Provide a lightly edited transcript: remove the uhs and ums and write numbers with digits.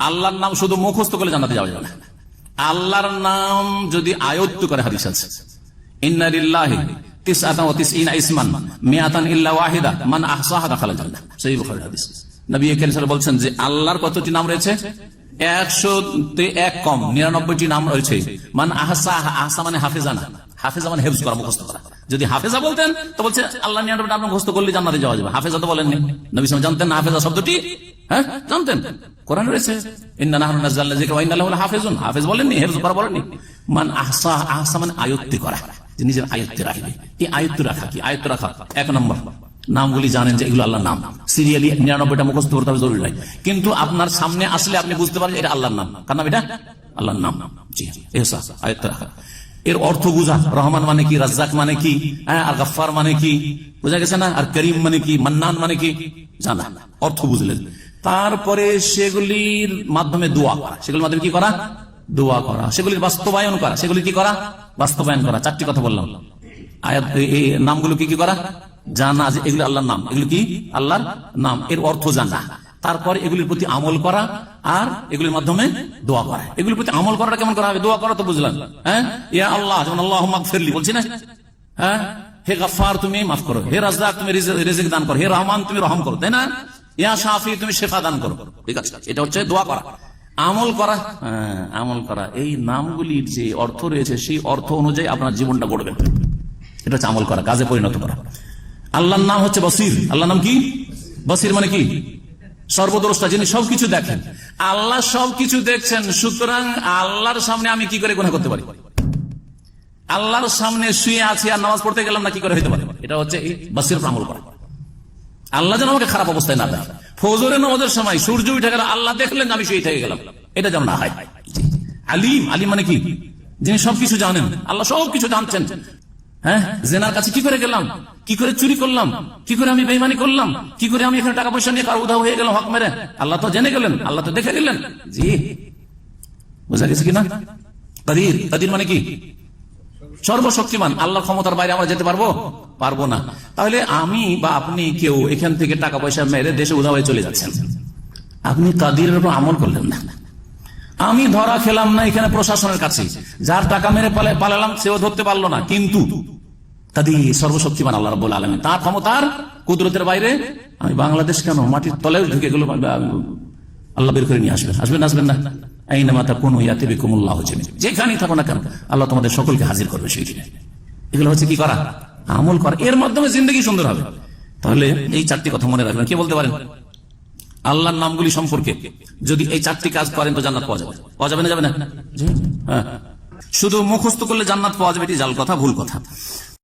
আল্লাহর নাম শুধু মুখস্থ করলে জান্নাতে যাওয়া যাবে না। আল্লাহর নাম যদি আয়ত্ত করে, হাদিস আছে ইন্না লিল্লাহি তিসআতান ওয়া তিসঈনা ইসমান মিআতান ইল্লা ওয়াহিদা মান আহসাহা দাখালাল জান্নাহ। সহিহ বুখারীর হাদিস। নবী কারীম সাল্লাল্লাহু আলাইহি ওয়াসাল্লাম বলছেন যে আল্লাহর কতটি নাম রয়েছে? 100তে 1 কম 99টি নাম রয়েছে। মান আহসাহা, আহসা মানে হাফেজানা, হাফেজা মানে হেফজ করা, মুখস্থ করা। যদি হাফেজা বলতেন তো বলছে আল্লাহ 99টা আপনি মুখস্থ করলে জান্নাতে যাওয়া যাবে। হাফেজা তো বলেননি। নবী সাল্লাল্লাহু আলাইহি ওয়াসাল্লাম জানতেন না হাফেজা শব্দটি? হ্যাঁ জানতেন, কোরআনে রয়েছে ইন্না নাহনু নাযালনা যিকরা ওয়া ইন্না লাহু লাহাফিজুন। হাফেজ বলেননি, হেফজ করা বলেননি। মান আহসা, আহসা মানে আয়ত্তে করা, যে নিজের আয়ত্তে রাখবে। এই আয়ত্ত রাখা কি? আয়ত্ত রাখা 1 নম্বর। নামগুলি জানেন যে এগুলো আল্লাহর নাম, সিরিয়ালি 99টা মুখস্থ করতে হবে জরুরি নয়, কিন্তু আপনার সামনে আসলে আপনি বুঝতে পারেন এটা আল্লাহর নাম। কার নাম এটা? আল্লাহর নাম। জি এহসাস, আয়ত্ত রাখা। এর অর্থ বুঝা, রহমান মানে কি, রাজ্জাক মানে কি, আর গাফফার মানে কি, বোঝা গেছে না? আর করিম মানে কি, মান্নান মানে কি জানা, অর্থ বুঝলেন। তারপরে সেগুলির মাধ্যমে দোয়া করা, সেগুলির মাধ্যমে কি করা? দোয়া করা। সেগুলির বাস্তবায়ন করা, সেগুলি কি করা? বাস্তবায়ন করা। 4টি কথা বললাম। আয়াত এই নামগুলো কি কি করা? জানা যে এগুলি আল্লাহর নাম, এগুলো কি আল্লাহর নাম, এর অর্থ জানা। তারপরে এগুলির প্রতি আমল করা, আর এগুলির মাধ্যমে দোয়া করা। এগুলির প্রতি আমল করাটা কেমন করা হবে? দোয়া করা তো বুঝলাম, হ্যাঁ, ইয়া আল্লাহ, যেমন আল্লাহুম্মা গফিরলি বলছি না, হ্যাঁ, হে গফফার তুমি মাফ করো, হে রাজ্জাক তুমি রিজিক দান করো, হে রহমান তুমি রহম করো, তাই না? ইয়া শাফি তুমি শিফা দান করো। ঠিক আছে, এটা হচ্ছে দোয়া করা। আমল করা, হ্যাঁ, আমল করা। এই নামগুলির যে অর্থ রয়েছে সেই অর্থ অনুযায়ী আপনার জীবনটা গড়বেন, এটা হচ্ছে আমল করা, কাজে পরিণত করা। আল্লাহর নাম হচ্ছে বসির। আল্লাহর নাম কি? বসির মানে কি? সর্বদ্রষ্টা, যিনি সবকিছু দেখেন। আল্লাহ সবকিছু দেখছেন, সুতরাং আল্লাহর সামনে আমি কি করে গুনাহ করতে পারি? আল্লাহর সামনে শুয়ে আছি আর নামাজ পড়তে গেলাম না, কি করে হইতে পারে? এটা হচ্ছে এই বসির আমল করা। আল্লাহ যেন আমাকে খারাপ অবস্থায় না দেখে। ফজরের নামাজের সময় সূর্য উঠে গেল, আল্লাহ দেখলেন আমি শুয়ে থেকে গেলাম, এটা যেন না হয়। আলিম, আলিম মানে কি? যিনি সবকিছু জানেন। আল্লাহ সবকিছু জানছেন। হ্যাঁ, জেনার কাছে কি করে গেলাম, কি করে চুরি করলাম, কি করে আমি বেঈমানি করলাম, কি করে আমি এখানে টাকা পয়সা নিয়ে কার উধাও হয়ে গেলাম হক মেরে, আল্লাহ তো জেনে গেলেন, আল্লাহ তো দেখে গেলেন। জি বোঝা গেছে কিনা? কাদির, কাদির মানে কি? সর্বশক্তিমান। আল্লাহর ক্ষমতার বাইরে আমরা যেতে পারবো? পারবো না। তাহলে আমি বা আপনি কেউ এখান থেকে টাকা পয়সা মেরে দেশে উধাও হয়ে চলে যাচ্ছেন, আপনি কাদিরের উপর আমল করলেন না। আমি ধরা খেলাম না এখানে প্রশাসনের কাছে, যার টাকা মেরে পালালাম সেও ধরতে পারলো না, কিন্তু কাদির সর্বশক্তিমান আল্লাহ রাব্বুল আলামিন, তার ক্ষমতার কুদরতের বাইরে আমি বাংলাদেশ কেন মাটির তলায় ঢুকে গেল, আল্লাহ বের করে নিয়ে আসবেন। আসবেন আসবেন না? আইনামা তাকুনু ইয়াতি বিকুমুল্লাহু জামিআন, যেখানেই থাকো না কেন আল্লাহ তোমাদের সকলকে হাজির করবে সেইখানে। এগুলো হচ্ছে কি করা? আমল করা। এর মাধ্যমে জিন্দেগি সুন্দর হবে। তাহলে এই 4টি কথা মনে রাখবেন। কে বলতে পারেন? আল্লাহর নামগুলি সম্পর্কে যদি এই 4টি কাজ করেন তো জান্নাত পাওয়া যাবে। পাওয়া যাবে না? যাবে না? হ্যাঁ, শুধু মুখস্থ করলে জান্নাত পাওয়া যাবে, এটি জাল কথা, ভুল কথা।